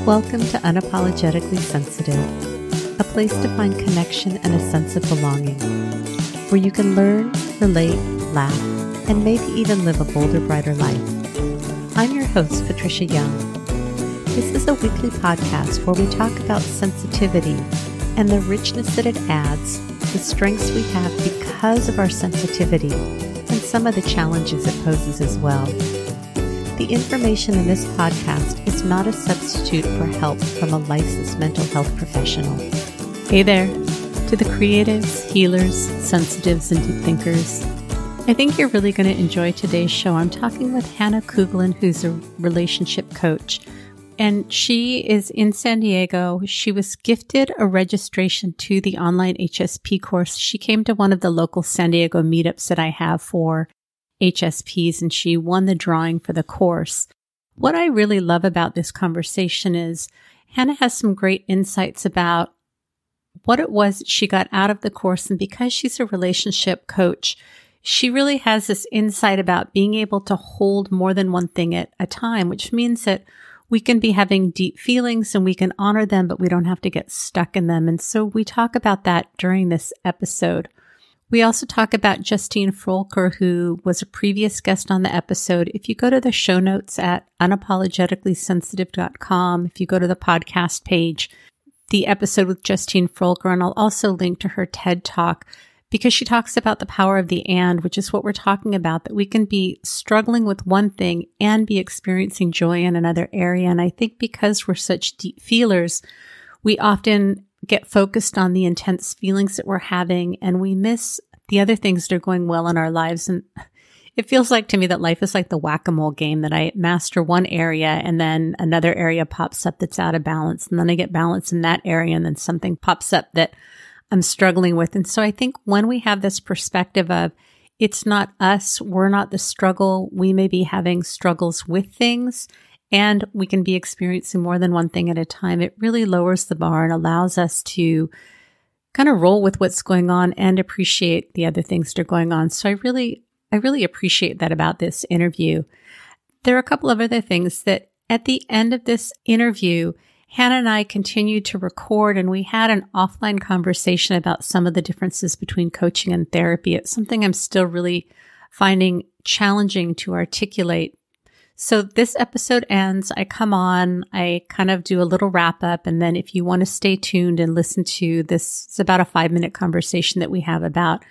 Welcome to Unapologetically Sensitive, a place to find connection and a sense of belonging, where you can learn, relate, laugh, and maybe even live a bolder, brighter life. I'm your host, Patricia Young. This is a weekly podcast where we talk about sensitivity and the richness that it adds, the strengths we have because of our sensitivity, and some of the challenges it poses as well. The information in this podcast is not a substitute for help from a licensed mental health professional. Hey there, to the creatives, healers, sensitives, and deep thinkers. I think you're really going to enjoy today's show. I'm talking with Hannah Kuglen, who's a relationship coach, and she is in San Diego. She was gifted a registration to the Online HSP course. She came to one of the local San Diego meetups that I have for HSPs, and she won the drawing for the course. What I really love about this conversation is Hannah has some great insights about what it was she got out of the course. And because she's a relationship coach, she really has this insight about being able to hold more than one thing at a time, which means that we can be having deep feelings and we can honor them, but we don't have to get stuck in them. And so we talk about that during this episode. We also talk about Justine Frolker, who was a previous guest on the episode. If you go to the show notes at unapologeticallysensitive.com, if you go to the podcast page, the episode with Justine Frolker, and I'll also link to her TED Talk, because she talks about the power of the and, which is what we're talking about, that we can be struggling with one thing and be experiencing joy in another area. And I think because we're such deep feelers, we often get focused on the intense feelings that we're having, and we miss the other things that are going well in our lives. And it feels like to me that life is like the whack-a-mole game, that I master one area and then another area pops up that's out of balance. And then I get balance in that area and then something pops up that I'm struggling with. And so I think when we have this perspective of it's not us, we're not the struggle, we may be having struggles with things, and we can be experiencing more than one thing at a time, it really lowers the bar and allows us to kind of roll with what's going on and appreciate the other things that are going on. So I really appreciate that about this interview. There are a couple of other things that at the end of this interview, Hannah and I continued to record, and we had an offline conversation about some of the differences between coaching and therapy. It's something I'm still really finding challenging to articulate. So this episode ends, I come on, I kind of do a little wrap up, and then if you want to stay tuned and listen to this, it's about a 5-minute conversation that we have about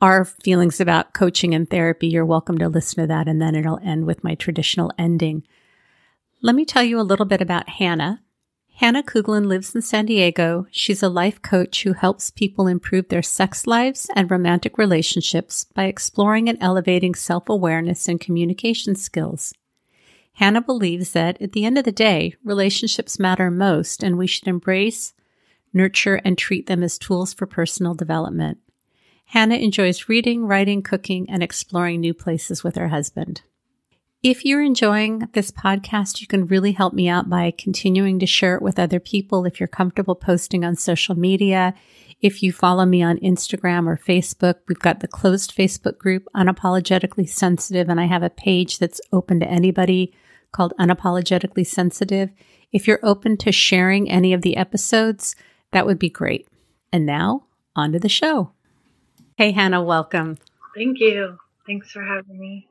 our feelings about coaching and therapy. You're welcome to listen to that, and then it'll end with my traditional ending. Let me tell you a little bit about Hannah. Hannah Kuglen lives in San Diego. She's a life coach who helps people improve their sex lives and romantic relationships by exploring and elevating self-awareness and communication skills. Hannah believes that at the end of the day, relationships matter most, and we should embrace, nurture, and treat them as tools for personal development. Hannah enjoys reading, writing, cooking, and exploring new places with her husband. If you're enjoying this podcast, you can really help me out by continuing to share it with other people. If you're comfortable posting on social media, if you follow me on Instagram or Facebook, we've got the closed Facebook group, Unapologetically Sensitive, and I have a page that's open to anybody called Unapologetically Sensitive. If you're open to sharing any of the episodes, that would be great. And now, on to the show. Hey, Hannah, welcome. Thank you. Thanks for having me.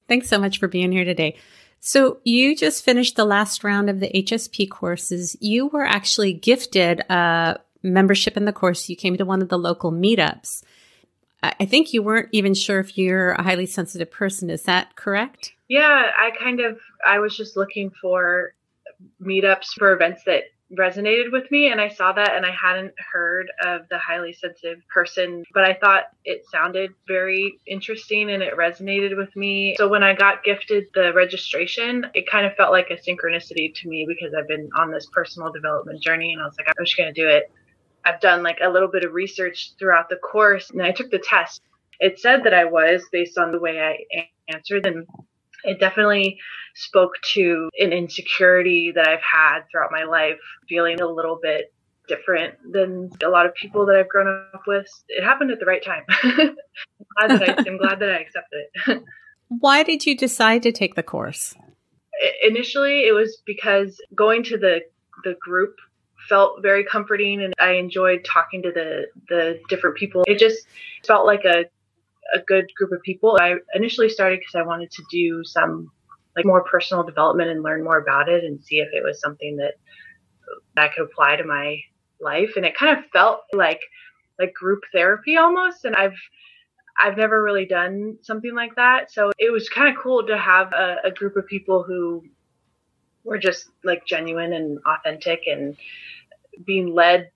Thanks so much for being here today. So you just finished the last round of the HSP courses. You were actually gifted a membership in the course. You came to one of the local meetups. I think you weren't even sure if you're a highly sensitive person. Is that correct? Yeah, I was just looking for meetups for events that resonated with me, and I saw that, and I hadn't heard of the highly sensitive person, but I thought it sounded very interesting and it resonated with me. So when I got gifted the registration, it kind of felt like a synchronicity to me, because I've been on this personal development journey, and I was like, I'm just going to do it. I've done like a little bit of research throughout the course, and I took the test. It said that I was, based on the way I answered, and it definitely spoke to an insecurity that I've had throughout my life, feeling a little bit different than a lot of people that I've grown up with. It happened at the right time. I'm glad that I accepted it. Why did you decide to take the course? initially it was because going to the group felt very comforting, and I enjoyed talking to the different people. It just felt like a good group of people. I initially started because I wanted to do some like more personal development and learn more about it and see if it was something that I could apply to my life. And it kind of felt like group therapy almost. And I've never really done something like that. So it was kind of cool to have a group of people who were just like genuine and authentic and being led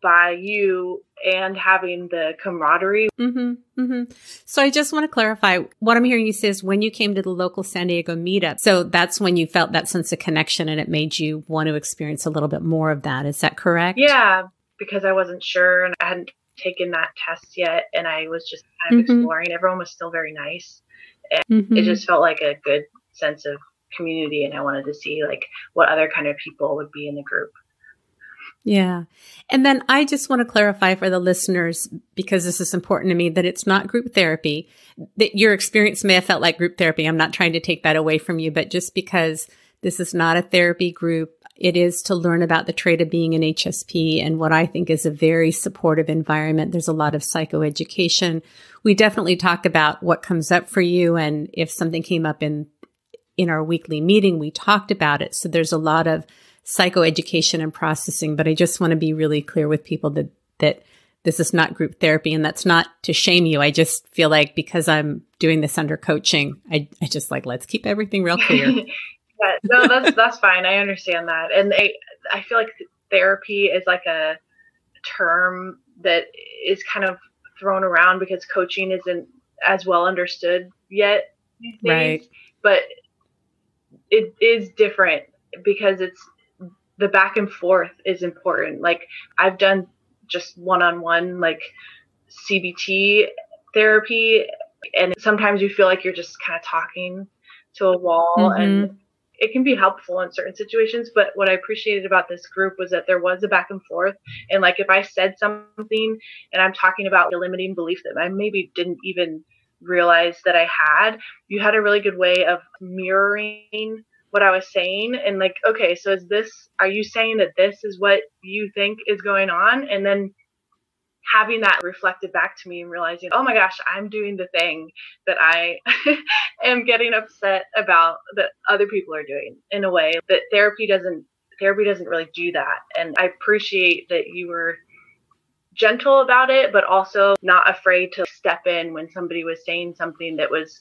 by you and having the camaraderie. Mm-hmm, mm-hmm. So I just want to clarify what I'm hearing you say is when you came to the local San Diego meetup, so that's when you felt that sense of connection and it made you want to experience a little bit more of that. Is that correct? Yeah, because I wasn't sure and I hadn't taken that test yet. And I was just kind of exploring. Everyone was still very nice. And it just felt like a good sense of community. And I wanted to see like what other kind of people would be in the group. Yeah. And then I just want to clarify for the listeners, because this is important to me, that it's not group therapy, that your experience may have felt like group therapy. I'm not trying to take that away from you, but just because this is not a therapy group, it is to learn about the trait of being an HSP and what I think is a very supportive environment. There's a lot of psychoeducation. We definitely talk about what comes up for you. And if something came up in our weekly meeting, we talked about it. So there's a lot of psychoeducation and processing, but I just want to be really clear with people that this is not group therapy, and that's not to shame you. I just feel like because I'm doing this under coaching, I just like, let's keep everything real clear. Yeah, no, that's fine. I understand that. And I feel like therapy is like a term that is kind of thrown around because coaching isn't as well understood yet these days. Right. But it is different because the back and forth is important. Like I've done just one-on-one like CBT therapy, and sometimes you feel like you're just kind of talking to a wall, and it can be helpful in certain situations. But what I appreciated about this group was that there was a back and forth. And like if I said something and I'm talking about a limiting belief that I maybe didn't even realize that I had, you had a really good way of mirroring what I was saying and like, okay, so are you saying that this is what you think is going on? And then having that reflected back to me and realizing, oh my gosh, I'm doing the thing that I am getting upset about that other people are doing, in a way that therapy doesn't really do that. And I appreciate that you were gentle about it, but also not afraid to step in when somebody was saying something that was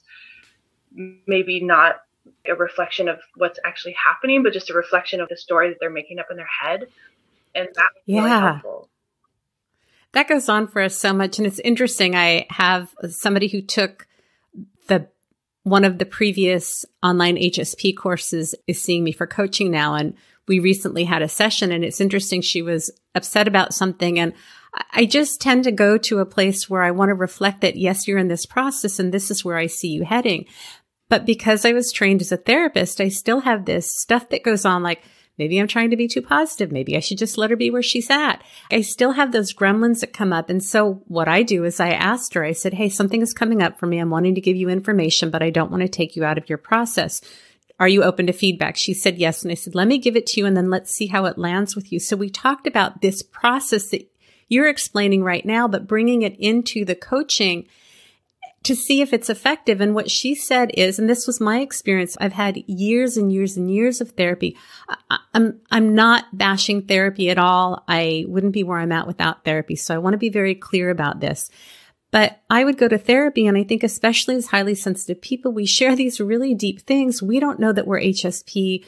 maybe not a reflection of what's actually happening, but just a reflection of the story that they're making up in their head. And that was really helpful. That goes on for us so much. And it's interesting. I have somebody who took one of the previous online HSP courses is seeing me for coaching now. And we recently had a session, and it's interesting. She was upset about something. And I just tend to go to a place where I want to reflect that, yes, you're in this process and this is where I see you heading. But because I was trained as a therapist, I still have this stuff that goes on, like maybe I'm trying to be too positive. Maybe I should just let her be where she's at. I still have those gremlins that come up. And so what I do is I asked her, I said, hey, something is coming up for me. I'm wanting to give you information, but I don't want to take you out of your process. Are you open to feedback? She said yes. And I said, let me give it to you and then let's see how it lands with you. So we talked about this process that you're explaining right now, but bringing it into the coaching to see if it's effective. And what she said is, and this was my experience, I've had years and years and years of therapy. I'm not bashing therapy at all. I wouldn't be where I'm at without therapy. So I want to be very clear about this. But I would go to therapy, and I think especially as highly sensitive people, we share these really deep things. We don't know that we're HSP.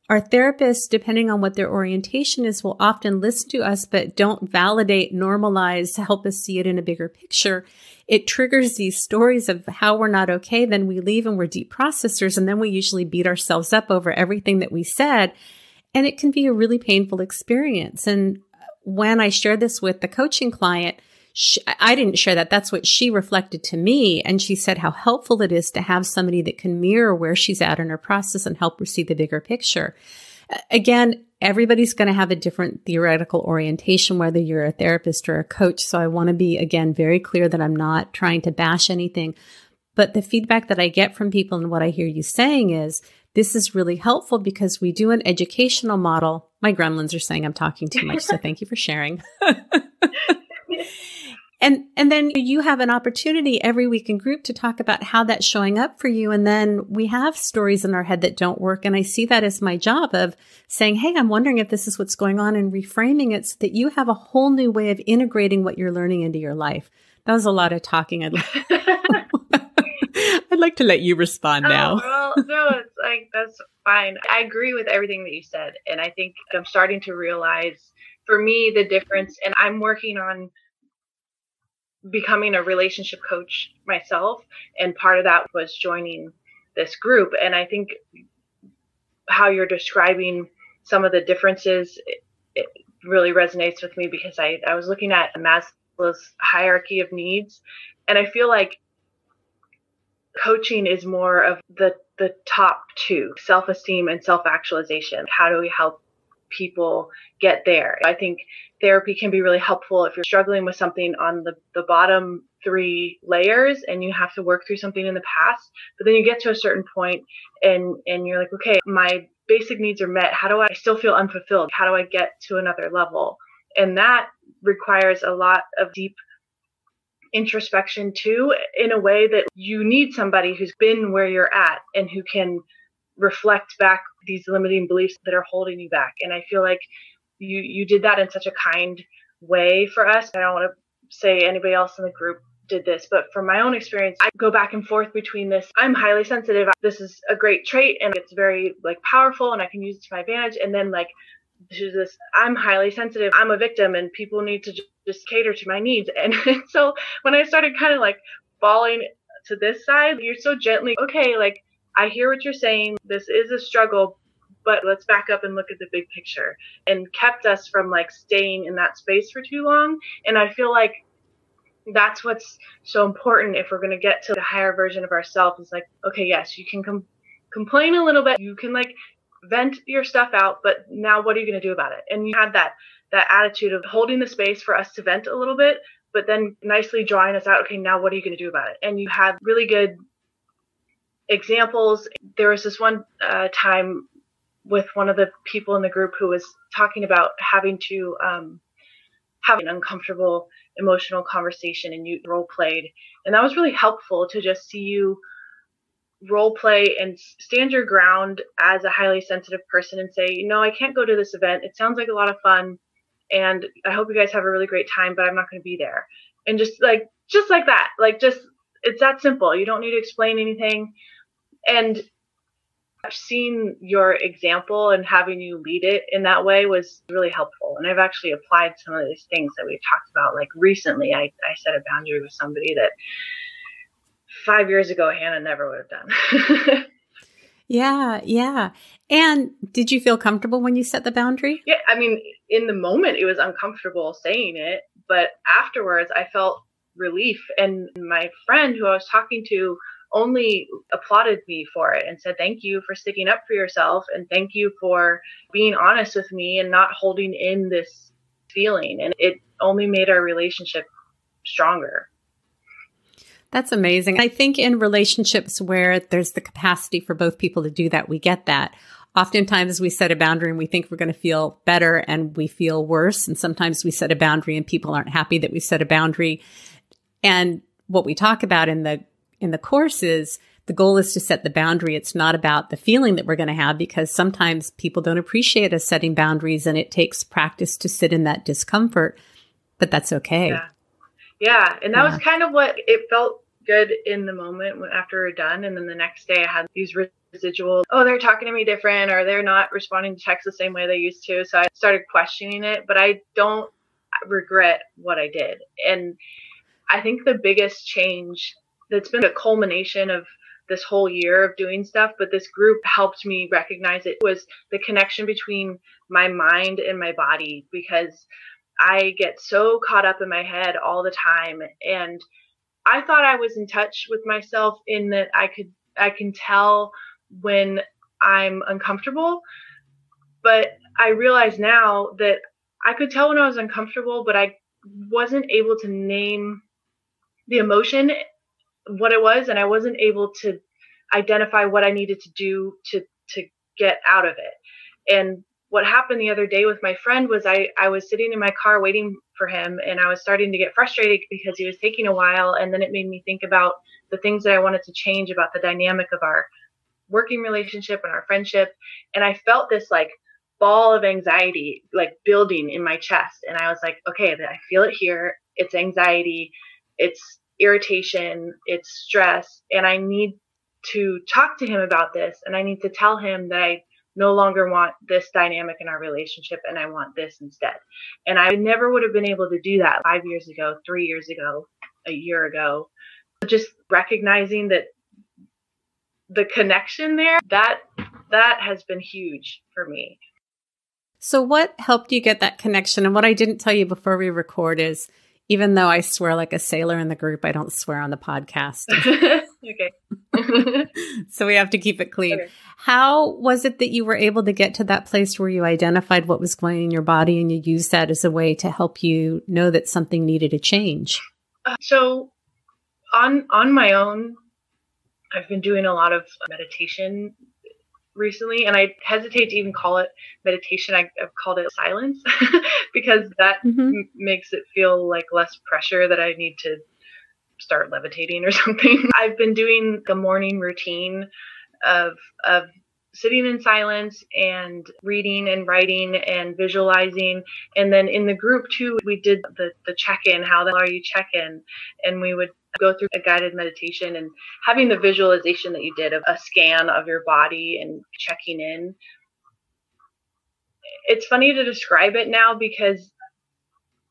Our therapists, depending on what their orientation is, will often listen to us, but don't validate, normalize, help us see it in a bigger picture. It triggers these stories of how we're not okay. Then we leave and we're deep processors. And then we usually beat ourselves up over everything that we said. And it can be a really painful experience. And when I shared this with the coaching client, I didn't share that. That's what she reflected to me. And she said how helpful it is to have somebody that can mirror where she's at in her process and help her see the bigger picture. Again, everybody's going to have a different theoretical orientation, whether you're a therapist or a coach. So I want to be, again, very clear that I'm not trying to bash anything. But the feedback that I get from people and what I hear you saying is this is really helpful because we do an educational model. My gremlins are saying I'm talking too much, so thank you for sharing. And then you have an opportunity every week in group to talk about how that's showing up for you. And then we have stories in our head that don't work. And I see that as my job of saying, hey, I'm wondering if this is what's going on, and reframing it so that you have a whole new way of integrating what you're learning into your life. That was a lot of talking. I'd like to let you respond now. Well, no, it's like, that's fine. I agree with everything that you said. And I think I'm starting to realize, for me, the difference, and I'm working on becoming a relationship coach myself. And part of that was joining this group. And I think how you're describing some of the differences, it really resonates with me, because I was looking at Maslow's hierarchy of needs. And I feel like coaching is more of the top two, self-esteem and self-actualization. How do we help people get there? I think therapy can be really helpful if you're struggling with something on the bottom three layers and you have to work through something in the past, but then you get to a certain point and you're like, okay, my basic needs are met. How do I still feel unfulfilled? How do I get to another level? And that requires a lot of deep introspection too, in a way that you need somebody who's been where you're at and who can reflect back these limiting beliefs that are holding you back. And I feel like you did that in such a kind way for us. I don't want to say anybody else in the group did this, but from my own experience, I go back and forth between this. I'm highly sensitive. This is a great trait and it's very powerful and I can use it to my advantage. And then there's this, I'm highly sensitive. I'm a victim and people need to just cater to my needs. And so when I started kind of falling to this side, you're so gently, okay, I hear what you're saying. This is a struggle, but let's back up and look at the big picture, and kept us from staying in that space for too long. And I feel like that's what's so important if we're going to get to the higher version of ourselves. Is okay, yes, you can complain a little bit. You can vent your stuff out, but now what are you going to do about it? And you had that attitude of holding the space for us to vent a little bit, but then nicely drawing us out. Okay, now what are you going to do about it? And you had really good examples. There was this one time with one of the people in the group who was talking about having to have an uncomfortable emotional conversation, and you role played. And that was really helpful to just see you role play and stand your ground as a highly sensitive person and say, I can't go to this event. It sounds like a lot of fun and I hope you guys have a really great time, but I'm not going to be there. And just like that, it's that simple. You don't need to explain anything. And seeing your example and having you lead it in that way was really helpful. And I've actually applied some of these things that we've talked about. Recently, I set a boundary with somebody that 5 years ago, Hannah never would have done. Yeah. And did you feel comfortable when you set the boundary? Yeah. I mean, in the moment, it was uncomfortable saying it, but afterwards I felt relief. And my friend who I was talking to only applauded me for it and said, thank you for sticking up for yourself. And thank you for being honest with me and not holding in this feeling. And it only made our relationship stronger. That's amazing. I think in relationships where there's the capacity for both people to do that, we get that. Oftentimes we set a boundary and we think we're going to feel better and we feel worse. And sometimes we set a boundary and people aren't happy that we set a boundary. And what we talk about in the course is the goal is to set the boundary. It's not about the feeling that we're going to have, because sometimes people don't appreciate us setting boundaries and it takes practice to sit in that discomfort, but that's okay. Yeah. And that was kind of what it felt good in the moment after we were done. And then the next day I had these residual, they're talking to me different, or they're not responding to text the same way they used to. So I started questioning it, but I don't regret what I did. And I think the biggest change that's been a culmination of this whole year of doing stuff, but this group helped me recognize it, was the connection between my mind and my body, because I get so caught up in my head all the time. And I thought I was in touch with myself in that I can tell when I'm uncomfortable, but I realize now that I could tell when I was uncomfortable, but I wasn't able to name the emotion, what it was, and I wasn't able to identify what I needed to do to to get out of it. And what happened the other day with my friend was I was sitting in my car waiting for him, and I was starting to get frustrated because he was taking a while. And then it made me think about the things that I wanted to change about the dynamic of our working relationship and our friendship. And I felt this like ball of anxiety, like building in my chest. And I was like, okay, I feel it here. It's anxiety. It's irritation. It's stress. And I need to talk to him about this. And I need to tell him that I no longer want this dynamic in our relationship, and I want this instead. And I never would have been able to do that 5 years ago, 3 years ago, a year ago. Just recognizing that the connection there, that has been huge for me. So what helped you get that connection? And what I didn't tell you before we record is, even though I swear like a sailor in the group, I don't swear on the podcast. Okay. So we have to keep it clean. Okay. How was it that you were able to get to that place where you identified what was going on in your body and you used that as a way to help you know that something needed a change? So on my own, I've been doing a lot of meditation recently, and I hesitate to even call it meditation. I've called it silence because that makes it feel like less pressure that I need to start levitating or something. I've been doing the morning routine of sitting in silence and reading and writing and visualizing. And then in the group too, we did the check-in, how the hell are you check-in? And we would go through a guided meditation, and having the visualization that you did of a scan of your body and checking in. It's funny to describe it now because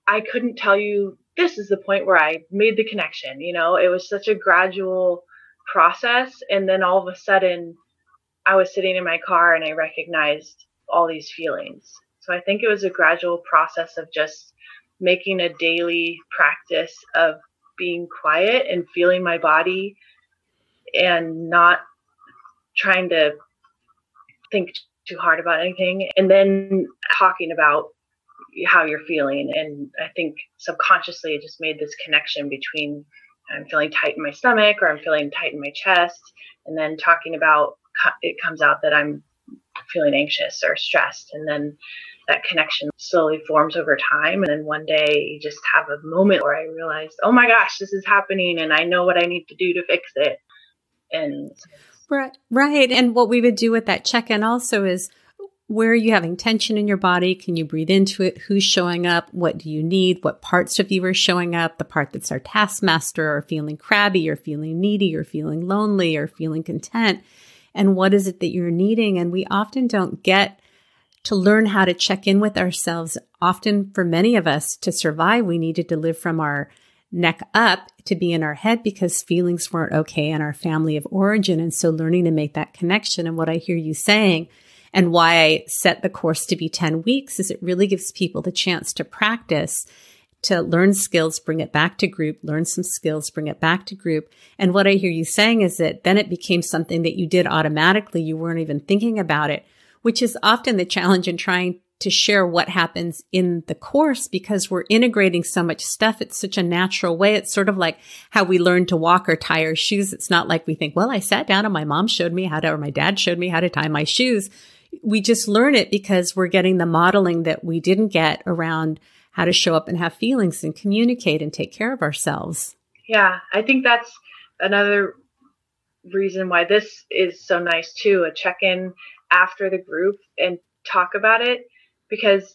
I couldn't tell you this is the point where I made the connection. You know, it was such a gradual process. And then all of a sudden I was sitting in my car and I recognized all these feelings. So I think it was a gradual process of just making a daily practice of being quiet and feeling my body and not trying to think too hard about anything, and then talking about how you're feeling. And I think subconsciously it just made this connection between I'm feeling tight in my stomach or I'm feeling tight in my chest, and then talking about it comes out that I'm feeling anxious or stressed, and then that connection slowly forms over time. And then one day you just have a moment where I realized, oh my gosh, this is happening and I know what I need to do to fix it. And right. And what we would do with that check-in also is, where are you having tension in your body? Can you breathe into it? Who's showing up? What do you need? What parts of you are showing up? The part that's our taskmaster, or feeling crabby, or feeling needy, or feeling lonely, or feeling content. And what is it that you're needing? And we often don't get to learn how to check in with ourselves. Often for many of us, to survive, we needed to live from our neck up to be in our head because feelings weren't okay in our family of origin. And so learning to make that connection, and what I hear you saying, and why I set the course to be 10 weeks, is it really gives people the chance to practice, to learn skills, bring it back to group, learn some skills, bring it back to group. And what I hear you saying is that then it became something that you did automatically. You weren't even thinking about it, which is often the challenge in trying to share what happens in the course, because we're integrating so much stuff. It's such a natural way. It's sort of like how we learn to walk or tie our shoes. It's not like we think, well, I sat down and my mom showed me how to, or my dad showed me how to tie my shoes. We just learn it because we're getting the modeling that we didn't get around how to show up and have feelings and communicate and take care of ourselves. Yeah, I think that's another reason why this is so nice too, a check-in after the group and talk about it. Because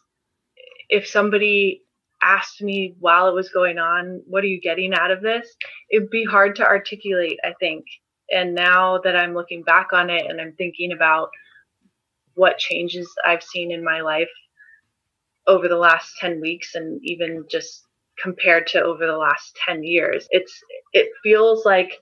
if somebody asked me while it was going on, what are you getting out of this? It'd be hard to articulate, I think. And now that I'm looking back on it and I'm thinking about what changes I've seen in my life over the last 10 weeks, and even just compared to over the last 10 years, it feels like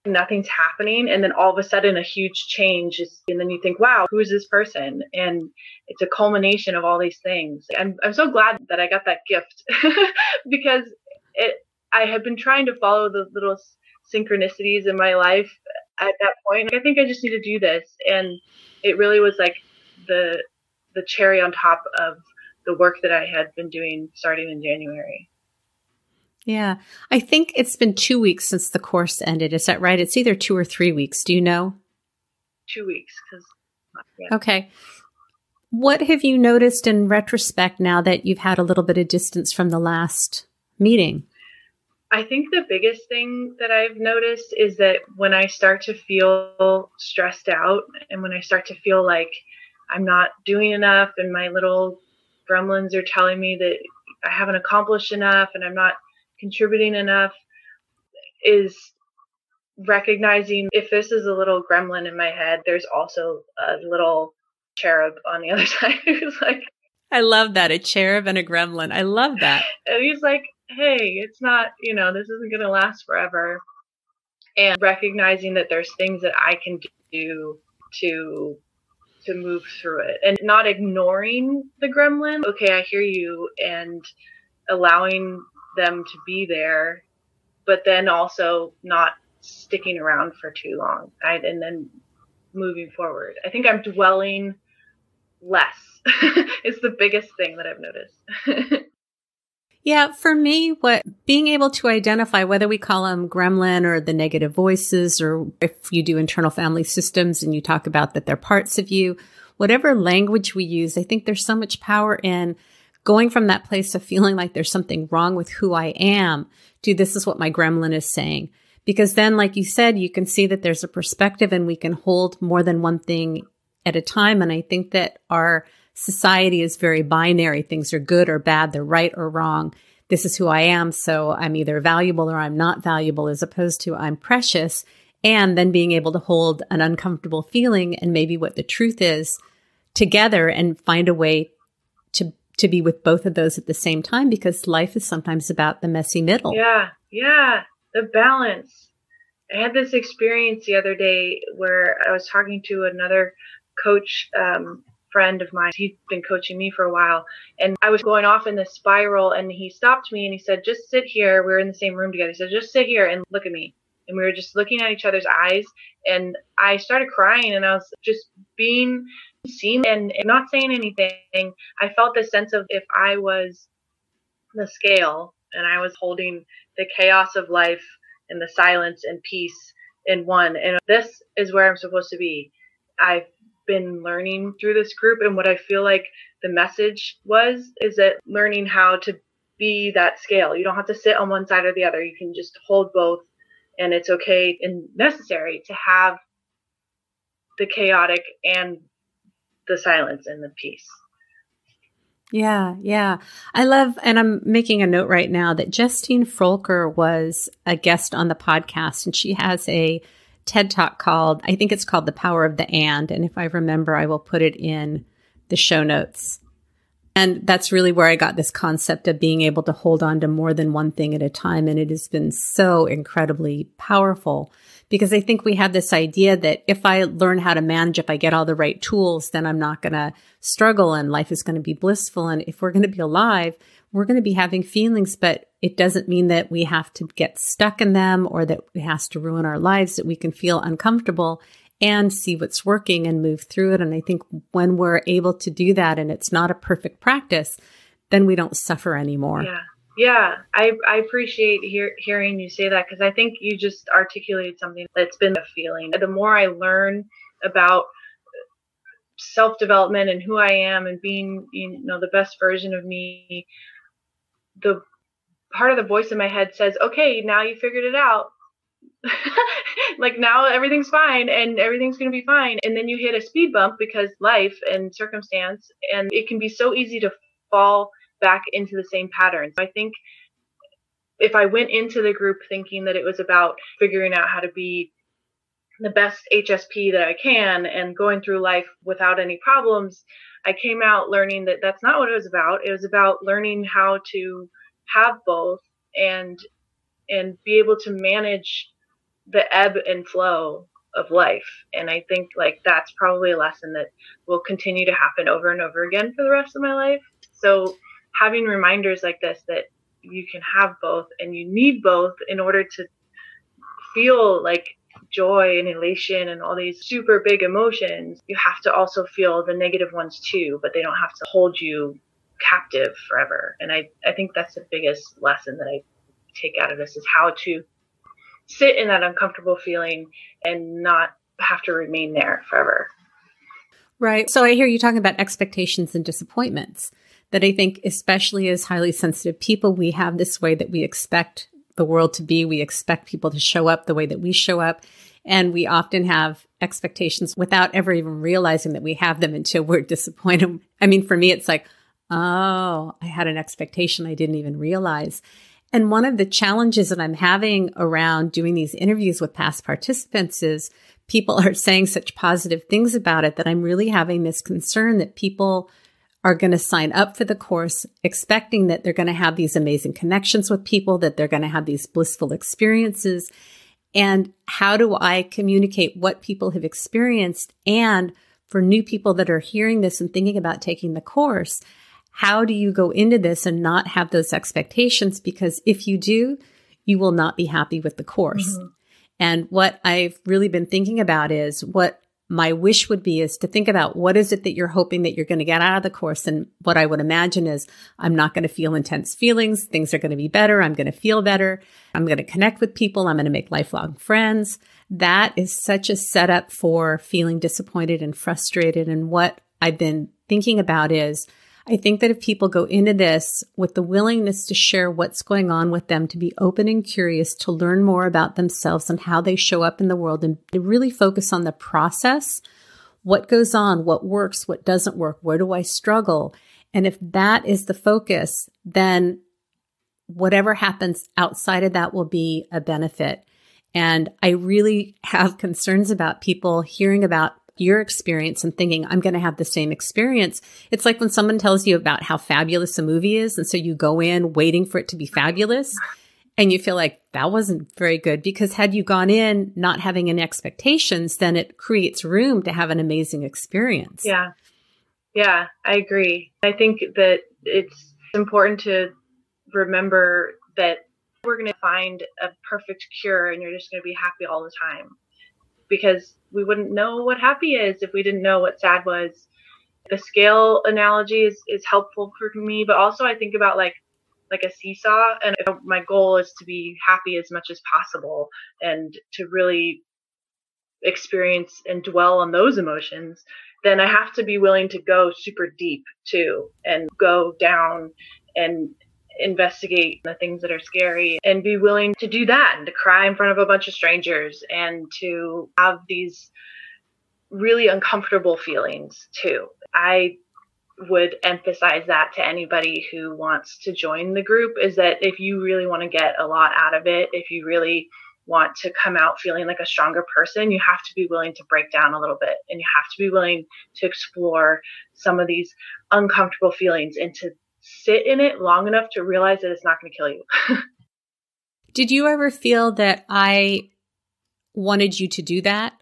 nothing's happening, and then all of a sudden a huge change is, and then you think, wow, who is this person? And it's a culmination of all these things. I'm so glad that I got that gift because I had been trying to follow the little synchronicities in my life at that point. I think I just need to do this, and it really was like the cherry on top of the work that I had been doing starting in January. Yeah. I think it's been 2 weeks since the course ended. Is that right? It's either 2 or 3 weeks. Do you know? 2 weeks. Yeah. Okay. What have you noticed in retrospect now that you've had a little bit of distance from the last meeting? I think the biggest thing that I've noticed is that when I start to feel stressed out and when I start to feel like I'm not doing enough and my little gremlins are telling me that I haven't accomplished enough and I'm not contributing enough, is recognizing if this is a little gremlin in my head, there's also a little cherub on the other side who's like, I love that. A cherub and a gremlin. I love that. and he's like, hey, it's not, this isn't going to last forever. And recognizing that there's things that I can do to move through it and not ignoring the gremlin. Okay, I hear you, and allowing them to be there, but then also not sticking around for too long, and then moving forward. I think I'm dwelling less. It's the biggest thing that I've noticed. Yeah, for me, what being able to identify whether we call them gremlin or the negative voices, or if you do internal family systems and you talk about that they're parts of you, whatever language we use, I think there's so much power in going from that place of feeling like there's something wrong with who I am to this is what my gremlin is saying. Because then, like you said, you can see that there's a perspective and we can hold more than one thing at a time. And I think that our society is very binary. Things are good or bad. They're right or wrong. This is who I am. So I'm either valuable or I'm not valuable, as opposed to I'm precious. And then being able to hold an uncomfortable feeling and maybe what the truth is together and find a way to be with both of those at the same time, because life is sometimes about the messy middle. Yeah. The balance. I had this experience the other day where I was talking to another coach, friend of mine. He's been coaching me for a while, and I was going off in this spiral, and he stopped me and he said, just sit here. We were in the same room together. He said, just sit here and look at me. And we were just looking at each other's eyes, and I started crying, and I was just being seen and not saying anything. I felt the sense of if I was the scale and I was holding the chaos of life and the silence and peace in one, and this is where I'm supposed to be. I've been learning through this group, and what I feel like the message is that learning how to be that scale. You don't have to sit on one side or the other. You can just hold both, and it's okay and necessary to have the chaotic and the silence and the peace. Yeah. I love, and I'm making a note right now that Justine Frolker was a guest on the podcast, and she has a TED Talk I think it's called The Power of the And if I remember, I will put it in the show notes. And that's really where I got this concept of being able to hold on to more than one thing at a time. And it has been so incredibly powerful, because I think we have this idea that if I learn how to manage, if I get all the right tools, then I'm not going to struggle and life is going to be blissful. And if we're going to be alive, we're going to be having feelings, but it doesn't mean that we have to get stuck in them or that it has to ruin our lives, that we can feel uncomfortable and see what's working and move through it. And I think when we're able to do that and it's not a perfect practice, then we don't suffer anymore. Yeah. I appreciate hearing you say that, because I think you just articulated something that's been a feeling. The more I learn about self-development and who I am and being, the best version of me, the part of the voice in my head says, okay, now you figured it out. Like now everything's fine and everything's going to be fine. And then you hit a speed bump because life and circumstance, and it can be so easy to fall back into the same pattern. So I think if I went into the group thinking that it was about figuring out how to be the best HSP that I can and going through life without any problems, I came out learning that that's not what it was about. It was about learning how to have both and be able to manage the ebb and flow of life. And I think that's probably a lesson that will continue to happen over and over again for the rest of my life. So having reminders like this, that you can have both and you need both in order to feel like joy and elation and all these super big emotions, you have to also feel the negative ones too, but they don't have to hold you captive forever. And I think that's the biggest lesson that I take out of this, is how to sit in that uncomfortable feeling and not have to remain there forever. Right. So I hear you talking about expectations and disappointments, that I think, especially as highly sensitive people, we have this way that we expect the world to be. We expect people to show up the way that we show up. And we often have expectations without ever even realizing that we have them until we're disappointed. I mean, for me, it's like, oh, I had an expectation I didn't even realize. And one of the challenges that I'm having around doing these interviews with past participants is people are saying such positive things about it that I'm really having this concern that people are going to sign up for the course expecting that they're going to have these amazing connections with people, that they're going to have these blissful experiences. And how do I communicate what people have experienced? And for new people that are hearing this and thinking about taking the course, how do you go into this and not have those expectations? Because if you do, you will not be happy with the course. Mm-hmm. And what I've really been thinking about is what my wish would be is to think about what is it that you're hoping that you're going to get out of the course. And what I would imagine is I'm not going to feel intense feelings. Things are going to be better. I'm going to feel better. I'm going to connect with people. I'm going to make lifelong friends. That is such a setup for feeling disappointed and frustrated. And what I've been thinking about is I think that if people go into this with the willingness to share what's going on with them, to be open and curious, to learn more about themselves and how they show up in the world, and to really focus on the process, what goes on, what works, what doesn't work, where do I struggle? And if that is the focus, then whatever happens outside of that will be a benefit. And I really have concerns about people hearing about your experience and thinking, I'm going to have the same experience. It's like when someone tells you about how fabulous a movie is. And so you go in waiting for it to be fabulous and you feel like that wasn't very good, because had you gone in not having any expectations, then it creates room to have an amazing experience. Yeah. Yeah, I agree. I think that it's important to remember that we're going to find a perfect cure and you're just going to be happy all the time, because we wouldn't know what happy is if we didn't know what sad was. The scale analogy is helpful for me, but also I think about like a seesaw, and my goal is to be happy as much as possible and to really experience and dwell on those emotions. Then I have to be willing to go super deep too, and go down and investigate the things that are scary, and be willing to do that and to cry in front of a bunch of strangers and to have these really uncomfortable feelings too. I would emphasize that to anybody who wants to join the group, is that if you really want to get a lot out of it, if you really want to come out feeling like a stronger person, you have to be willing to break down a little bit, and you have to be willing to explore some of these uncomfortable feelings and to sit in it long enough to realize that it's not going to kill you. Did you ever feel that I wanted you to do that?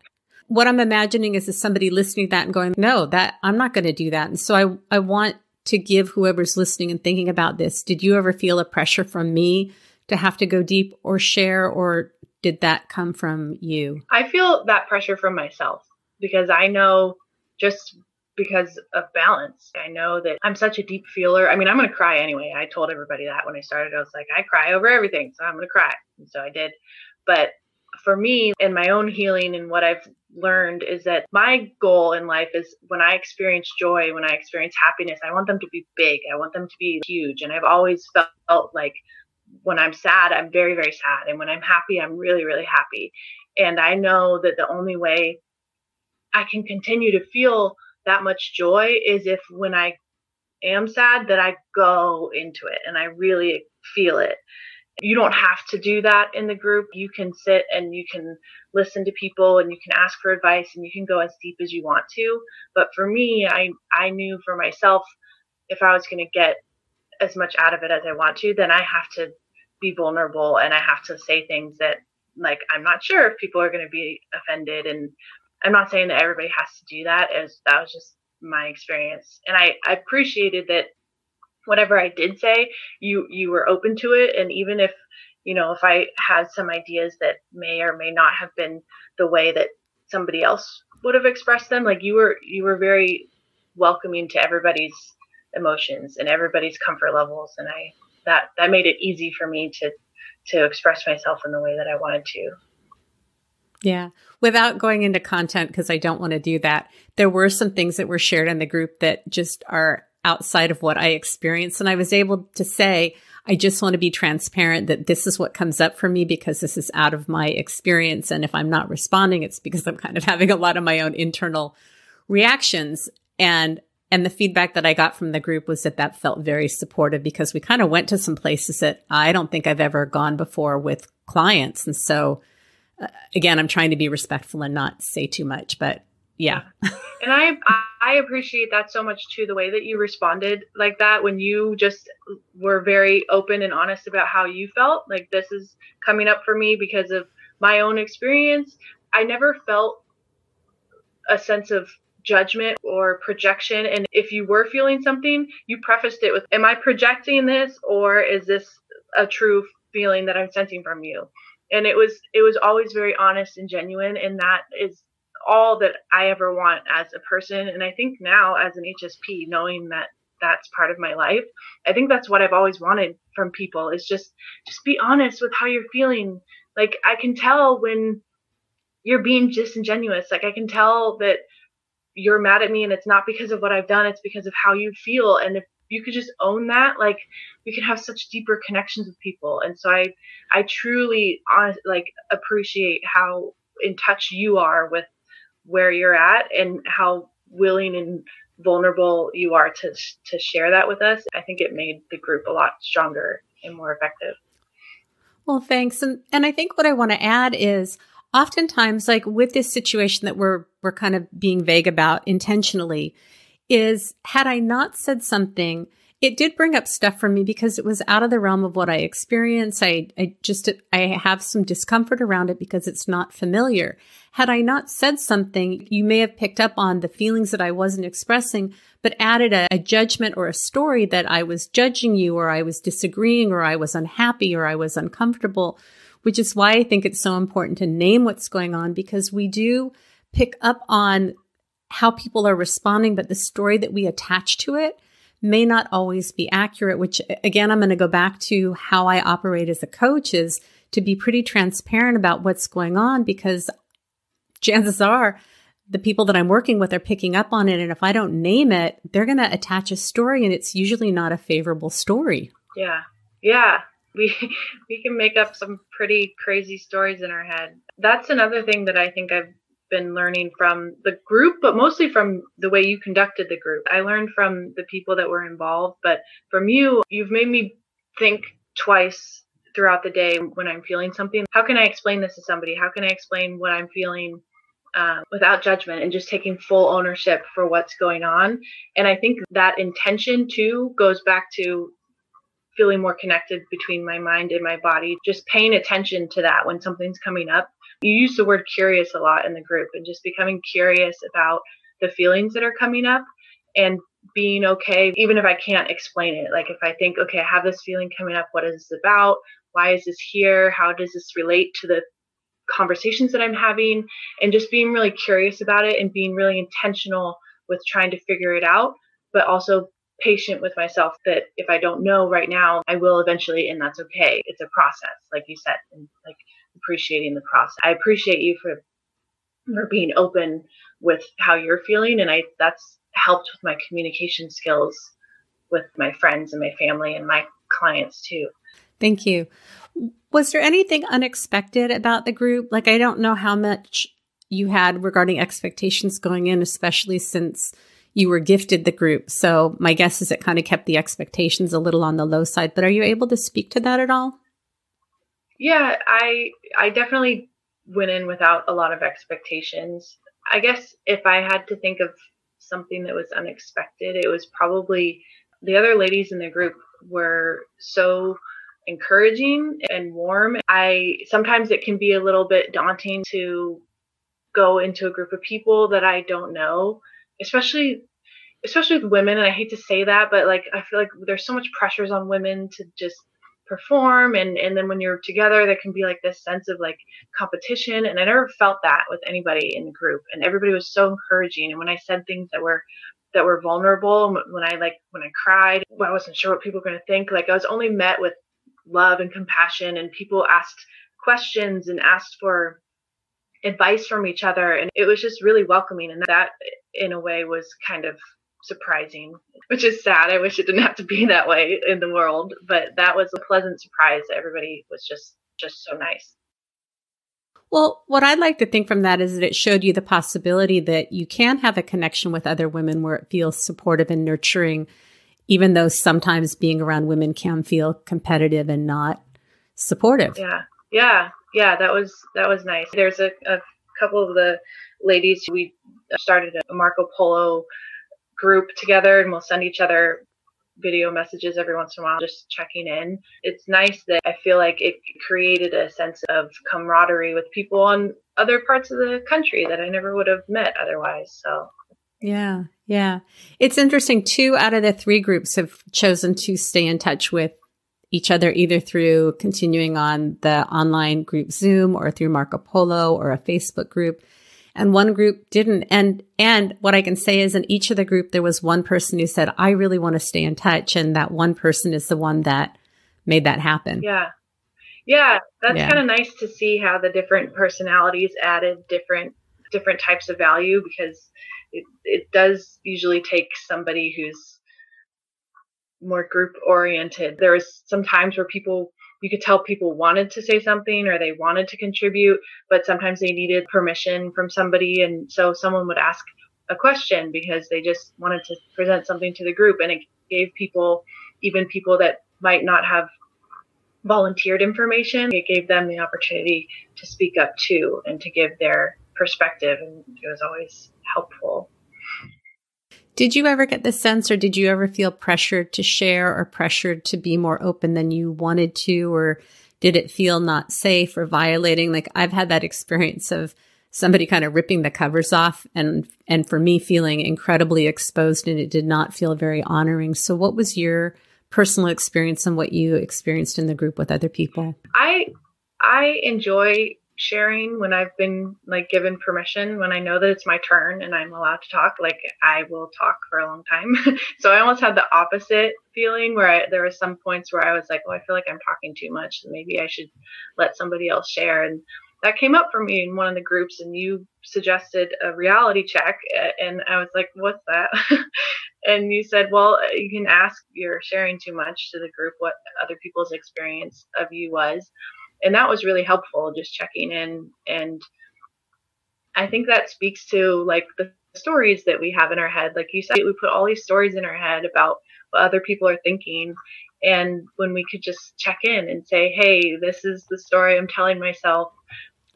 What I'm imagining is somebody listening to that and going, no, that I'm not going to do that. And so I want to give whoever's listening and thinking about this. Did you ever feel a pressure from me to have to go deep or share, or did that come from you? I feel that pressure from myself, because I know, just because of balance, I know that I'm such a deep feeler. I mean, I'm going to cry anyway. I told everybody that when I started. I was like, I cry over everything, so I'm going to cry. And so I did. But for me, in my own healing and what I've learned, is that my goal in life is when I experience joy, when I experience happiness, I want them to be big. I want them to be huge. And I've always felt like when I'm sad, I'm very, very sad. And when I'm happy, I'm really, really happy. And I know that the only way I can continue to feel that much joy is if, when I am sad, that I go into it and I really feel it. You don't have to do that in the group. You can sit and you can listen to people and you can ask for advice and you can go as deep as you want to. But for me, I knew for myself, if I was going to get as much out of it as I want to, then I have to be vulnerable and I have to say things that, like, I'm not sure if people are going to be offended. And I'm not saying that everybody has to do that, as that was just my experience. And I appreciated that whatever I did say, you were open to it. And even if, if I had some ideas that may or may not have been the way that somebody else would have expressed them, like you were very welcoming to everybody's emotions and everybody's comfort levels. And that made it easy for me to express myself in the way that I wanted to. Yeah. Without going into content, because I don't want to do that, there were some things that were shared in the group that just are outside of what I experienced. And I was able to say, I just want to be transparent that this is what comes up for me because this is out of my experience. And if I'm not responding, it's because I'm kind of having a lot of my own internal reactions. And the feedback that I got from the group was that that felt very supportive because we kind of went to some places that I don't think I've ever gone before with clients. And so again, I'm trying to be respectful and not say too much, but yeah. And I appreciate that so much too, the way that you responded like that when you just were very open and honest about how you felt. Like, this is coming up for me because of my own experience. I never felt a sense of judgment or projection. And if you were feeling something, you prefaced it with, am I projecting this, or is this a true feeling that I'm sensing from you? And it was always very honest and genuine. And that is all that I ever want as a person. And I think now as an HSP, knowing that that's part of my life, I think that's what I've always wanted from people, is just be honest with how you're feeling. Like, I can tell when you're being disingenuous. Like, I can tell that you're mad at me and it's not because of what I've done, it's because of how you feel. And if you could just own that, like, we could have such deeper connections with people. And so I truly appreciate how in touch you are with where you're at and how willing and vulnerable you are to share that with us. I think it made the group a lot stronger and more effective. Well, thanks. And I think what I want to add is, oftentimes, like with this situation that we're kind of being vague about intentionally, is had I not said something, it did bring up stuff for me because it was out of the realm of what I experienced. I have some discomfort around it because it's not familiar. Had I not said something, you may have picked up on the feelings that I wasn't expressing, but added a judgment or a story that I was judging you, or I was disagreeing, or I was unhappy, or I was uncomfortable, which is why I think it's so important to name what's going on, because we do pick up on how people are responding, but the story that we attach to it may not always be accurate, which again, I'm going to go back to how I operate as a coach, is to be pretty transparent about what's going on, because chances are the people that I'm working with are picking up on it. And if I don't name it, they're going to attach a story, and it's usually not a favorable story. Yeah. Yeah. We can make up some pretty crazy stories in our head. That's another thing that I think I've been learning from the group, but mostly from the way you conducted the group. I learned from the people that were involved, but from you, you've made me think twice throughout the day when I'm feeling something. How can I explain this to somebody? How can I explain what I'm feeling without judgment and just taking full ownership for what's going on? And I think that intention too goes back to feeling more connected between my mind and my body, just paying attention to that when something's coming up. You use the word curious a lot in the group, and just becoming curious about the feelings that are coming up and being okay, even if I can't explain it. Like, if I think, okay, I have this feeling coming up, what is this about? Why is this here? How does this relate to the conversations that I'm having? And just being really curious about it and being really intentional with trying to figure it out, but also patient with myself that if I don't know right now, I will eventually, and that's okay. It's a process, like you said, and like appreciating the process. I appreciate you for being open with how you're feeling, and that's helped with my communication skills with my friends and my family and my clients too. Thank you. Was there anything unexpected about the group? Like, I don't know how much you had regarding expectations going in, especially since you were gifted the group. So my guess is it kind of kept the expectations a little on the low side, but are you able to speak to that at all? Yeah, I definitely went in without a lot of expectations. I guess if I had to think of something that was unexpected, it was probably the other ladies in the group were so encouraging and warm. Sometimes it can be a little bit daunting to go into a group of people that I don't know, especially with women. And I hate to say that, but like, I feel like there's so much pressures on women to just perform. And then when you're together, there can be like this sense of like competition. And I never felt that with anybody in the group. And everybody was so encouraging. And when I said things that were vulnerable, when I cried, I wasn't sure what people were going to think. Like, I was only met with love and compassion, and people asked questions and asked for advice from each other. And it was just really welcoming. And that in a way was kind of surprising, which is sad. I wish it didn't have to be that way in the world, but that was a pleasant surprise. Everybody was just so nice. Well, what I'd like to think from that is that it showed you the possibility that you can have a connection with other women where it feels supportive and nurturing, even though sometimes being around women can feel competitive and not supportive. Yeah. That was nice. There's a couple of the ladies, we started a Marco Polo group together, and we'll send each other video messages every once in a while, just checking in. It's nice that I feel like it created a sense of camaraderie with people on other parts of the country that I never would have met otherwise. So yeah. It's interesting. 2 out of the 3 groups have chosen to stay in touch with each other, either through continuing on the online group Zoom or through Marco Polo or a Facebook group. And one group didn't. And what I can say is in each of the group, there was one person who said, I really want to stay in touch. And that one person is the one that made that happen. Yeah. That's kind of nice to see how the different personalities added different types of value, because it does usually take somebody who's more group oriented. There was some times where you could tell people wanted to say something or they wanted to contribute, but sometimes they needed permission from somebody. And so someone would ask a question because they just wanted to present something to the group. And it gave people, even people that might not have volunteered information, it gave them the opportunity to speak up too and to give their perspective. And it was always helpful. Did you ever get the sense, or did you ever feel pressured to share or pressured to be more open than you wanted to? Or did it feel not safe or violating? Like I've had that experience of somebody kind of ripping the covers off and for me feeling incredibly exposed, and it did not feel very honoring. So what was your personal experience and what you experienced in the group with other people? I enjoy sharing when I've been given permission, when I know that it's my turn and I'm allowed to talk. I will talk for a long time. So I almost had the opposite feeling where there were some points where I was like, oh, I feel like I'm talking too much. Maybe I should let somebody else share. And that came up for me in one of the groups, and you suggested a reality check. And I was like, what's that? And you said, well, you can ask, you're sharing too much, to the group, what other people's experience of you was. And that was really helpful, just checking in. And I think that speaks to the stories that we have in our head. Like you said, we put all these stories in our head about what other people are thinking. And when we could just check in and say, hey, this is the story I'm telling myself.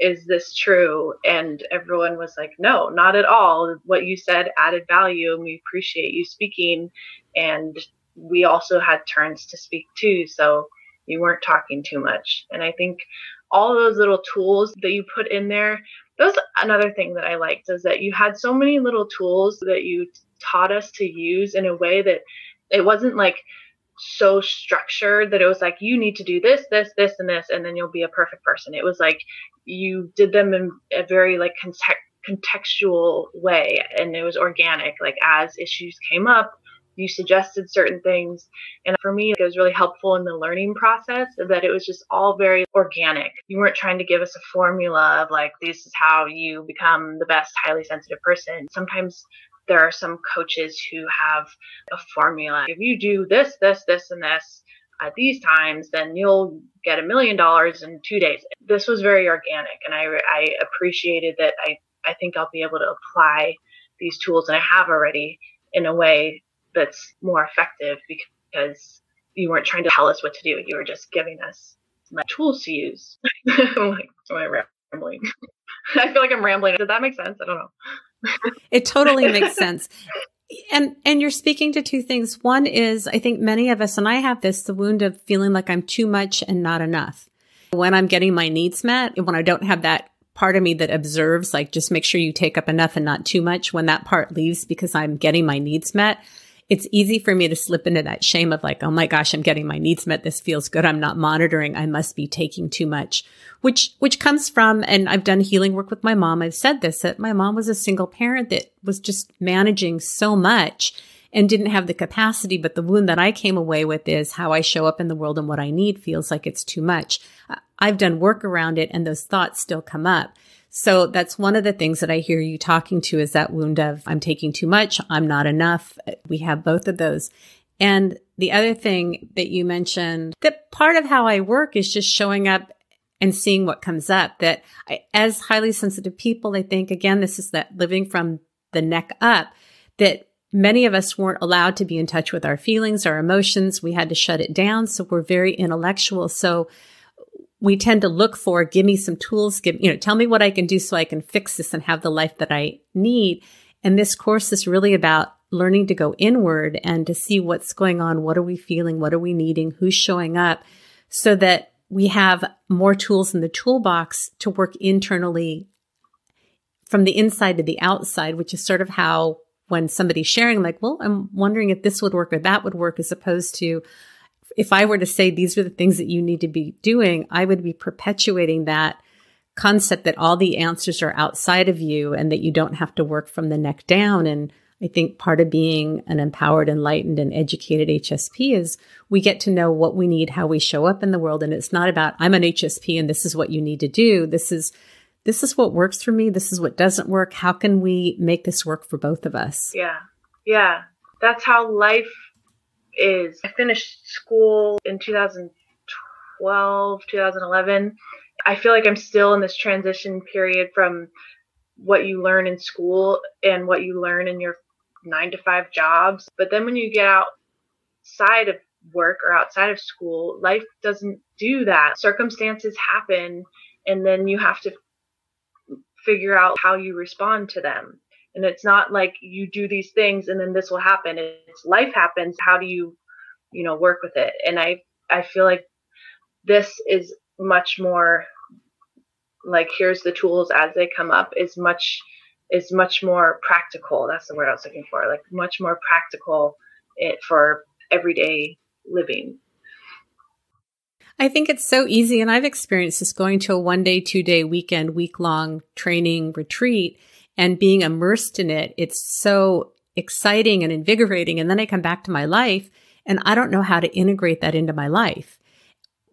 Is this true? And everyone was like, no, not at all. What you said added value, and we appreciate you speaking. And we also had turns to speak too. So you weren't talking too much. And I think all those little tools that you put in there, that was another thing that I liked, is that you had so many little tools that you taught us to use in a way that it wasn't so structured that it was like, you need to do this, this, this, and this, and then you'll be a perfect person. It was like you did them in a very contextual way, and it was organic. As issues came up, you suggested certain things. And for me, it was really helpful in the learning process that it was just all very organic. You weren't trying to give us a formula of this is how you become the best highly sensitive person. Sometimes there are some coaches who have a formula. If you do this, this, this, and this at these times, then you'll get $1 million in 2 days. This was very organic. And I appreciated that. I think I'll be able to apply these tools, and I have already, in a way that's more effective, because you weren't trying to tell us what to do. You were just giving us tools to use. Am I rambling? I feel like I'm rambling. Did that make sense? I don't know. It totally makes sense. And you're speaking to 2 things. One is, I think many of us, and I have this, the wound of feeling like I'm too much and not enough. When I'm getting my needs met, when I don't have that part of me that observes, just make sure you take up enough and not too much, when that part leaves because I'm getting my needs met, it's easy for me to slip into that shame of oh my gosh, I'm getting my needs met. This feels good. I'm not monitoring. I must be taking too much, which comes from, and I've done healing work with my mom. I've said this, that my mom was a single parent that was just managing so much and didn't have the capacity. But the wound that I came away with is how I show up in the world and what I need feels like it's too much. I've done work around it, and those thoughts still come up. So that's one of the things that I hear you talking to is that wound of I'm taking too much. I'm not enough. We have both of those. And the other thing that you mentioned, that part of how I work is just showing up and seeing what comes up. That as highly sensitive people, I think, again, this is that living from the neck up, that many of us weren't allowed to be in touch with our feelings, our emotions. We had to shut it down. So we're very intellectual. So we tend to look for, give me some tools, tell me what I can do so I can fix this and have the life that I need. And this course is really about learning to go inward and to see what's going on. What are we feeling? What are we needing? Who's showing up? So that we have more tools in the toolbox to work internally from the inside to the outside, which is sort of how when somebody's sharing, like, well, I'm wondering if this would work or that would work, as opposed to if I were to say, these are the things that you need to be doing, I would be perpetuating that concept that all the answers are outside of you and that you don't have to work from the neck down. And I think part of being an empowered, enlightened, and educated HSP is we get to know what we need, how we show up in the world. And it's not about, I'm an HSP and this is what you need to do. This is what works for me. This is what doesn't work. How can we make this work for both of us? Yeah. Yeah. That's how life is. I finished school in 2012, 2011. I feel like I'm still in this transition period from what you learn in school and what you learn in your 9-to-5 jobs. But then when you get outside of work or outside of school, life doesn't do that. Circumstances happen, and then you have to figure out how you respond to them. And it's not like you do these things and then this will happen. It's life happens. How do you work with it? And I feel like this is much more like, here's the tools as they come up, is much more practical. That's the word I was looking for. Like, much more practical for everyday living. I think it's so easy. And I've experienced this, going to a 1-day, 2-day, weekend, week-long training retreat and being immersed in it. It's so exciting and invigorating. And then I come back to my life and I don't know how to integrate that into my life.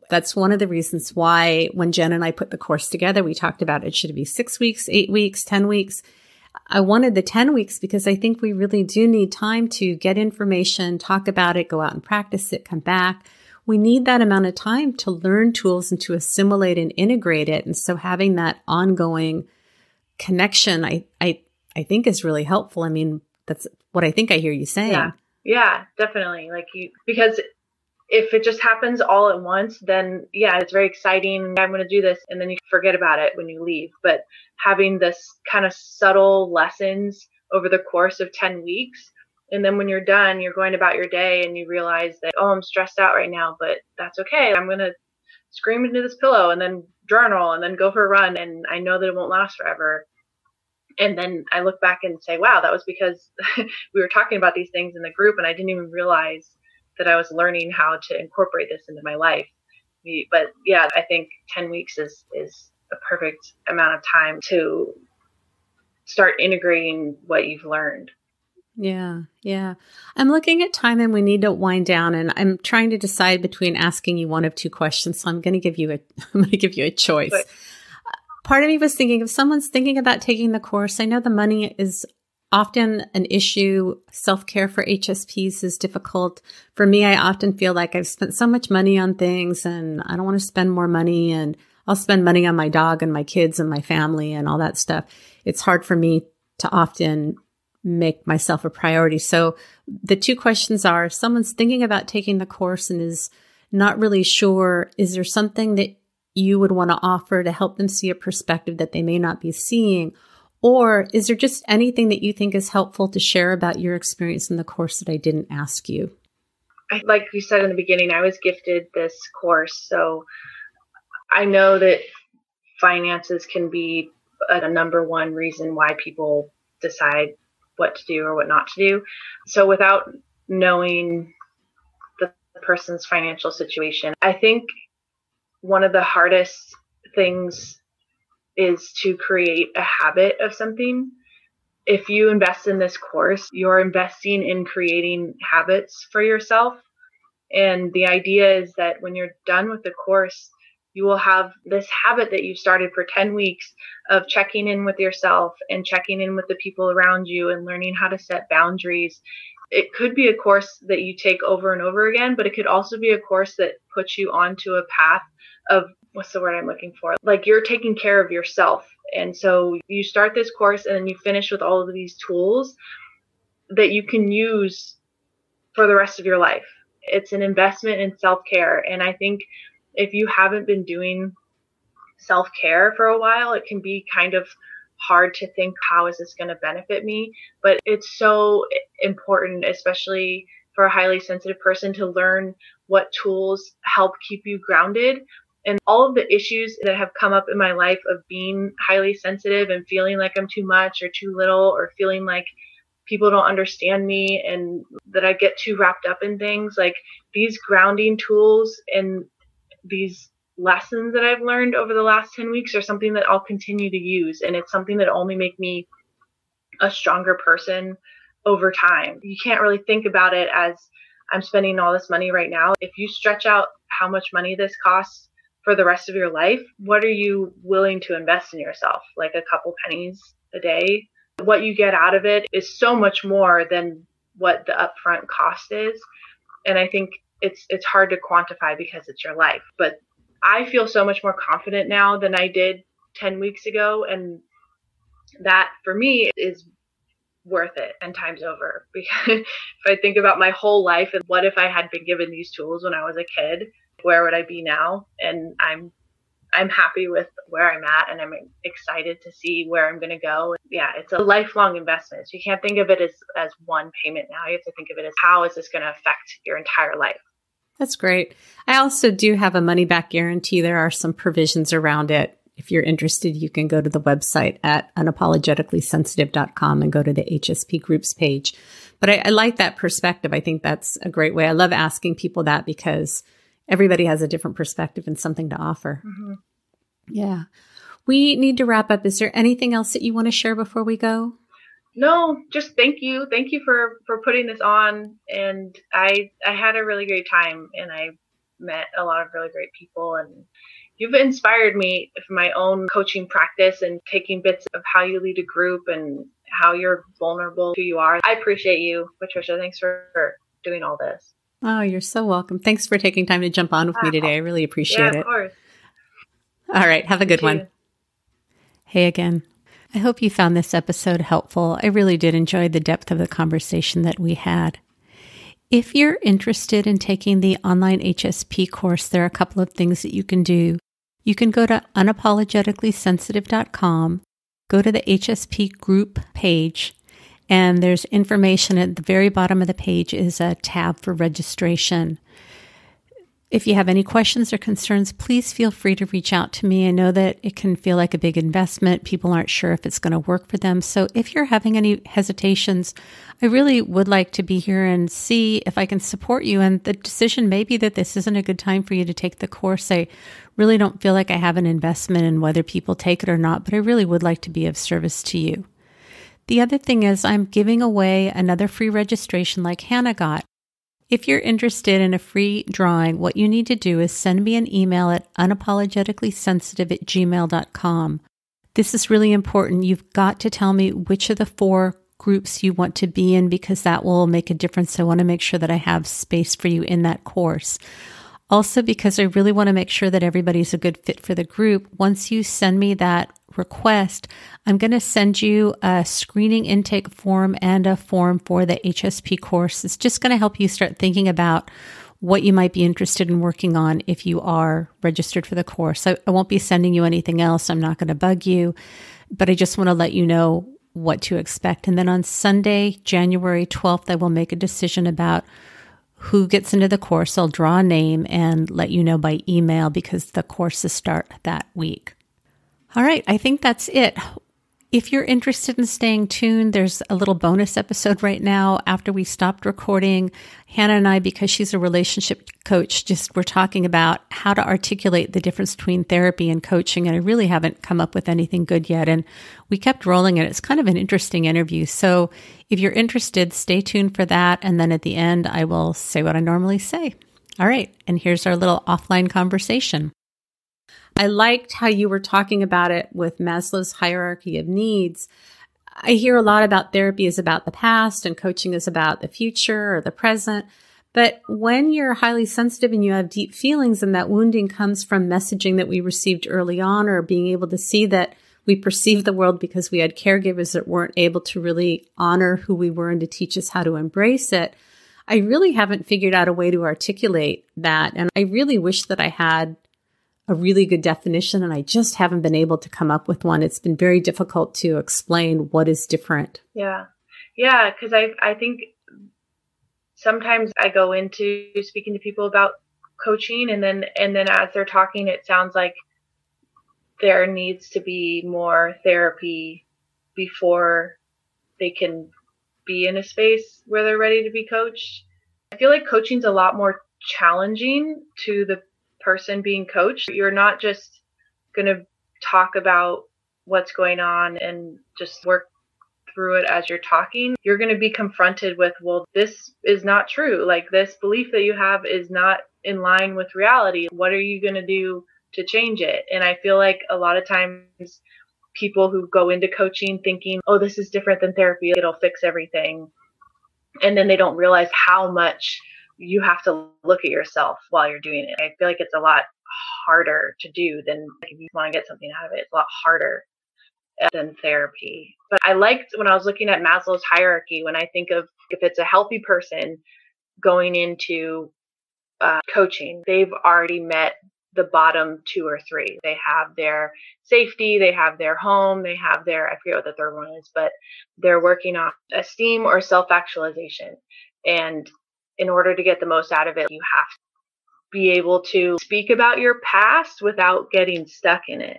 That's one of the reasons why when Jen and I put the course together, we talked about it should be 6 weeks, 8 weeks, 10 weeks. I wanted the 10 weeks because I think we really do need time to get information, talk about it, go out and practice it, come back. We need that amount of time to learn tools and to assimilate and integrate it. And so having that ongoing connection, I think is really helpful. I mean, that's what I think I hear you saying. Yeah, definitely. Because if it just happens all at once, then yeah, it's very exciting. I'm going to do this. And then you forget about it when you leave. But having this kind of subtle lessons over the course of 10 weeks, and then when you're done, you're going about your day and you realize that, oh, I'm stressed out right now, but that's okay. I'm going to scream into this pillow and then journal and then go for a run. And I know that it won't last forever. And then I look back and say, wow, that was because we were talking about these things in the group and I didn't even realize that I was learning how to incorporate this into my life. But yeah, I think 10 weeks is a perfect amount of time to start integrating what you've learned. Yeah. I'm looking at time and we need to wind down, and I'm trying to decide between asking you one of two questions. So I'm going to give you a choice. But part of me was thinking, if someone's thinking about taking the course, I know the money is often an issue. Self-care for HSPs is difficult. For me, I often feel like I've spent so much money on things and I don't want to spend more money, and I'll spend money on my dog and my kids and my family and all that stuff. It's hard for me to often make myself a priority. So the two questions are, if someone's thinking about taking the course and is not really sure, is there something that you would want to offer to help them see a perspective that they may not be seeing? Or is there just anything that you think is helpful to share about your experience in the course that I didn't ask you? Like you said in the beginning, I was gifted this course. So I know that finances can be a number one reason why people decide what to do or what not to do. So without knowing the person's financial situation, I think one of the hardest things is to create a habit of something. If you invest in this course, you're investing in creating habits for yourself. And the idea is that when you're done with the course, You will have this habit that you started for 10 weeks of checking in with yourself and checking in with the people around you and learning how to set boundaries. It could be a course that you take over and over again, but it could also be a course that puts you onto a path of, what's the word I'm looking for? Like, you're taking care of yourself. And so you start this course and then you finish with all of these tools that you can use for the rest of your life. It's an investment in self-care. And I think if you haven't been doing self-care for a while, it can be kind of hard to think, how is this going to benefit me? But it's so important, especially for a highly sensitive person, to learn what tools help keep you grounded. And all of the issues that have come up in my life of being highly sensitive and feeling like I'm too much or too little, or feeling like people don't understand me and that I get too wrapped up in things, like these grounding tools and these lessons that I've learned over the last 10 weeks are something that I'll continue to use. And it's something that only make me a stronger person over time. You can't really think about it as, I'm spending all this money right now. If you stretch out how much money this costs for the rest of your life, what are you willing to invest in yourself? Like a couple pennies a day? What you get out of it is so much more than what the upfront cost is. And I think it's hard to quantify because it's your life. But I feel so much more confident now than I did 10 weeks ago. And that for me is worth it 10 times over. Because if I think about my whole life and what if I had been given these tools when I was a kid, where would I be now? And I'm happy with where I'm at, and I'm excited to see where I'm going to go. Yeah, it's a lifelong investment. So you can't think of it as one payment now. You have to think of it as, how is this going to affect your entire life? That's great. I also do have a money back guarantee. There are some provisions around it. If you're interested, you can go to the website at unapologeticallysensitive.com and go to the HSP groups page. But I like that perspective. I think that's a great way. I love asking people that because everybody has a different perspective and something to offer. Mm-hmm. Yeah. We need to wrap up. Is there anything else that you want to share before we go? No, just thank you. Thank you for putting this on. And I had a really great time, and I met a lot of really great people, and you've inspired me for my own coaching practice and taking bits of how you lead a group and how you're vulnerable, who you are. I appreciate you, Patricia. Thanks for doing all this. Oh, you're so welcome. Thanks for taking time to jump on with me today. I really appreciate it. Of course. All right. Have a good one. Hey again. I hope you found this episode helpful. I really did enjoy the depth of the conversation that we had. If you're interested in taking the Online HSP course, there are a couple of things that you can do. You can go to unapologeticallysensitive.com, go to the HSP group page, and there's information at the very bottom of the page is a tab for registration. If you have any questions or concerns, please feel free to reach out to me. I know that it can feel like a big investment. People aren't sure if it's going to work for them. So if you're having any hesitations, I really would like to be here and see if I can support you. And the decision may be that this isn't a good time for you to take the course. I really don't feel like I have an investment in whether people take it or not, but I really would like to be of service to you. The other thing is I'm giving away another free registration like Hannah got. If you're interested in a free drawing, what you need to do is send me an email at unapologeticallysensitive@gmail.com. This is really important. You've got to tell me which of the 4 groups you want to be in because that will make a difference. I want to make sure that I have space for you in that course. Also, because I really want to make sure that everybody's a good fit for the group, once you send me that request, I'm going to send you a screening intake form and a form for the HSP course. It's just going to help you start thinking about what you might be interested in working on if you are registered for the course. I won't be sending you anything else. I'm not going to bug you, but I just want to let you know what to expect. And then on Sunday, January 12th, I will make a decision about who gets into the course. I'll draw a name and let you know by email because the courses start that week. All right, I think that's it. If you're interested in staying tuned, there's a little bonus episode right now after we stopped recording. Hannah and I, because she's a relationship coach, we're talking about how to articulate the difference between therapy and coaching, and I really haven't come up with anything good yet. And we kept rolling it. It's kind of an interesting interview. So if you're interested, stay tuned for that. And then at the end, I will say what I normally say. All right, and here's our little offline conversation. I liked how you were talking about it with Maslow's hierarchy of needs. I hear a lot about therapy is about the past and coaching is about the future or the present. But when you're highly sensitive and you have deep feelings and that wounding comes from messaging that we received early on, or being able to see that we perceived the world because we had caregivers that weren't able to really honor who we were and to teach us how to embrace it, I really haven't figured out a way to articulate that. And I really wish that I had a really good definition, and I just haven't been able to come up with one. It's been very difficult to explain what is different. Yeah. Yeah. Because I think sometimes I go into speaking to people about coaching, and then as they're talking, it sounds like there needs to be more therapy before they can be in a space where they're ready to be coached. I feel like coaching's a lot more challenging to the person being coached. You're not just going to talk about what's going on and just work through it as you're talking. You're going to be confronted with, well, this is not true. Like, this belief that you have is not in line with reality. What are you going to do to change it? And I feel like a lot of times people who go into coaching thinking, oh, this is different than therapy, it'll fix everything. And then they don't realize how much you have to look at yourself while you're doing it. I feel like it's a lot harder to do than, like, if you want to get something out of it, it's a lot harder than therapy. But I liked when I was looking at Maslow's hierarchy, when I think of if it's a healthy person going into coaching, they've already met the bottom 2 or 3. They have their safety, they have their home, they have their, I forget what the third one is, but they're working on esteem or self-actualization. And in order to get the most out of it, you have to be able to speak about your past without getting stuck in it.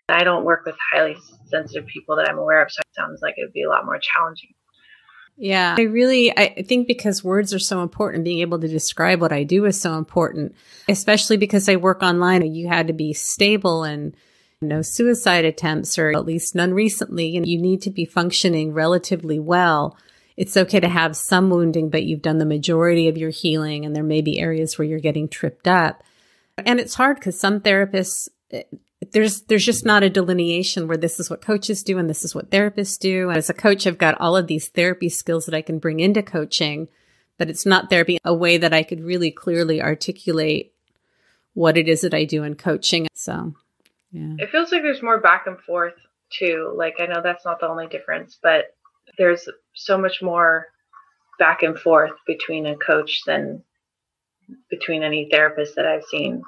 I don't work with highly sensitive people that I'm aware of, so it sounds like it would be a lot more challenging. Yeah, I think because words are so important, being able to describe what I do is so important, especially because I work online. You had to be stable and no suicide attempts, or at least none recently, and you need to be functioning relatively well. It's okay to have some wounding, but you've done the majority of your healing, and there may be areas where you're getting tripped up. And it's hard because some therapists, there's just not a delineation where this is what coaches do and this is what therapists do. As a coach, I've got all of these therapy skills that I can bring into coaching, but it's not therapy a way that I could really clearly articulate what it is that I do in coaching. So, yeah. It feels like there's more back and forth too. Like, I know that's not the only difference, but there's so much more back and forth between a coach than between any therapist that I've seen.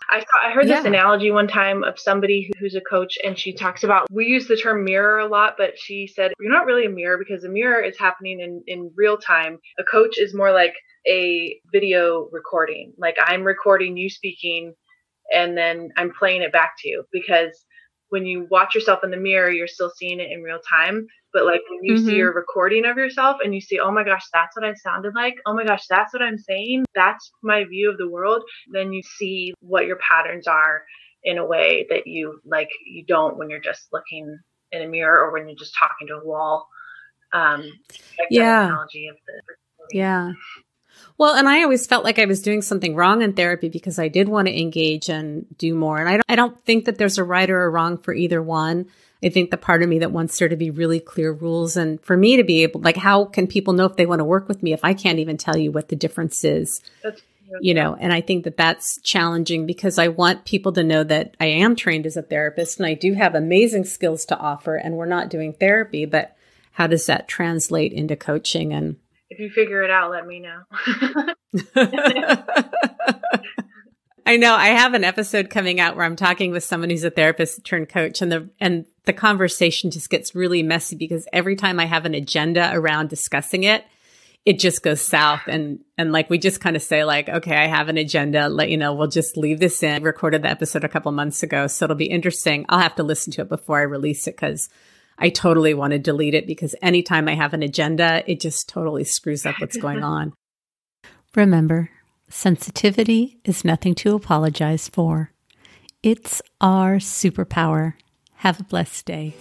I heard this analogy one time of somebody who's a coach, and she talks about, we use the term mirror a lot, but she said, you're not really a mirror because a mirror is happening in real time. A coach is more like a video recording. Like, I'm recording you speaking and then I'm playing it back to you, because when you watch yourself in the mirror, you're still seeing it in real time. But like when you see your recording of yourself and you see, oh my gosh, that's what I sounded like. Oh my gosh, that's what I'm saying. That's my view of the world. Then you see what your patterns are in a way that you don't when you're just looking in a mirror or when you're just talking to a wall. That analogy of the recording. Yeah. Well, and I always felt like I was doing something wrong in therapy because I did want to engage and do more. And I don't think that there's a right or a wrong for either one. I think the part of me that wants there to be really clear rules, and for me to be able, like, how can people know if they want to work with me if I can't even tell you what the difference is? And I think that that's challenging because I want people to know that I am trained as a therapist and I do have amazing skills to offer, and we're not doing therapy, but how does that translate into coaching? And if you figure it out, let me know. I know I have an episode coming out where I'm talking with someone who's a therapist turned coach, and the conversation just gets really messy because every time I have an agenda around discussing it, it just goes south. And like, we just kind of say like, okay, I have an agenda, we'll just leave this in. I recorded the episode a couple months ago, so it'll be interesting. I'll have to listen to it before I release it because I totally want to delete it, because anytime I have an agenda, it just totally screws up what's going on. Remember, sensitivity is nothing to apologize for. It's our superpower. Have a blessed day.